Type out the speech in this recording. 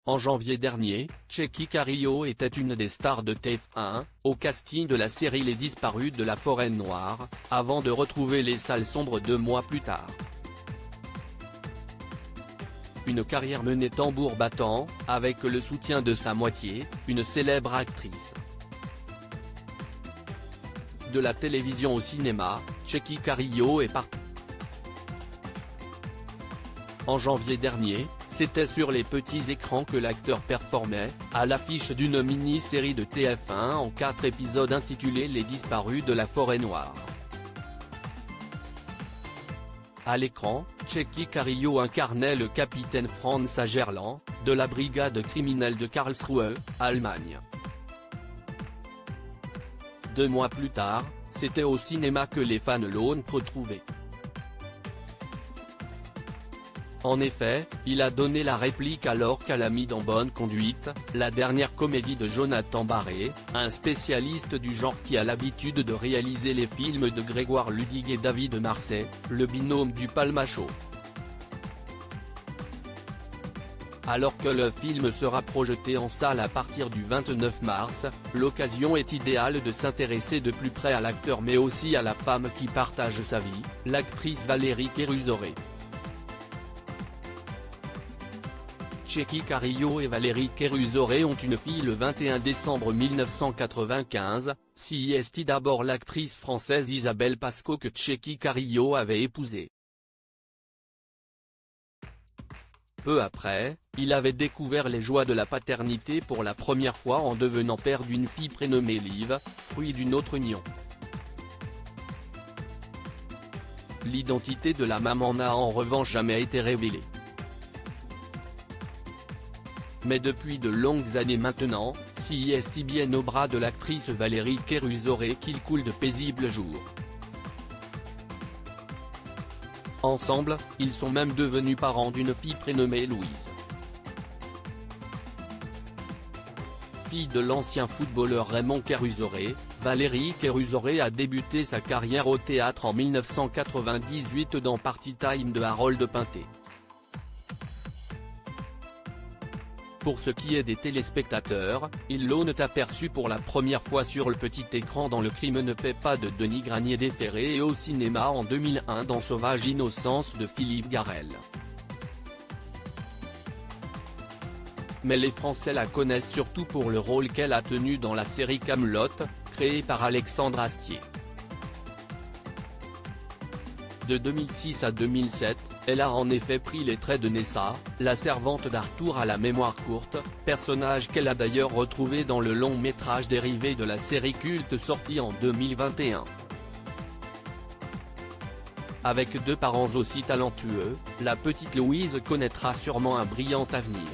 En janvier dernier, Tchéky Karyo était une des stars de TF1, au casting de la série Les Disparus de la Forêt Noire, avant de retrouver les salles sombres 2 mois plus tard. Une carrière menée tambour battant, avec le soutien de sa moitié, une célèbre actrice. De la télévision au cinéma, Tchéky Karyo est parti. En janvier dernier, c'était sur les petits écrans que l'acteur performait, à l'affiche d'une mini-série de TF1 en 4 épisodes intitulée Les Disparus de la Forêt Noire. À l'écran, Tchéky Karyo incarnait le capitaine Franz Agerland, de la brigade criminelle de Karlsruhe, Allemagne. 2 mois plus tard, c'était au cinéma que les fans l'ont retrouvé. En effet, il a donné la réplique alors qu'à la mise en bonne conduite, la dernière comédie de Jonathan Barré, un spécialiste du genre qui a l'habitude de réaliser les films de Grégoire Ludig et David Marsay, le binôme du Palmacho. Alors que le film sera projeté en salle à partir du 29 mars, l'occasion est idéale de s'intéresser de plus près à l'acteur mais aussi à la femme qui partage sa vie, l'actrice Valérie Kéruzoré. Tchéky Karyo et Valérie Kéruzoré ont une fille le 21 décembre 1995, CIST d'abord l'actrice française Isabelle Pasco que Tchéky Karyo avait épousée. Peu après, il avait découvert les joies de la paternité pour la première fois en devenant père d'une fille prénommée Liv, fruit d'une autre union. L'identité de la maman n'a en revanche jamais été révélée. Mais depuis de longues années maintenant, CIST bien au bras de l'actrice Valérie Kéruzoré qu'il coule de paisibles jours. Ensemble, ils sont même devenus parents d'une fille prénommée Louise. Fille de l'ancien footballeur Raymond Kéruzoré, Valérie Kéruzoré a débuté sa carrière au théâtre en 1998 dans Party Time de Harold Pinter. Pour ce qui est des téléspectateurs, ils l'ont aperçu pour la première fois sur le petit écran dans Le crime ne paie pas de Denis Granier-Desferré et au cinéma en 2001 dans Sauvage Innocence de Philippe Garrel. Mais les Français la connaissent surtout pour le rôle qu'elle a tenu dans la série Kaamelott, créée par Alexandre Astier. De 2006 à 2007, elle a en effet pris les traits de Nessa, la servante d'Arthur à la mémoire courte, personnage qu'elle a d'ailleurs retrouvé dans le long-métrage dérivé de la série culte sortie en 2021. Avec 2 parents aussi talentueux, la petite Louise connaîtra sûrement un brillant avenir.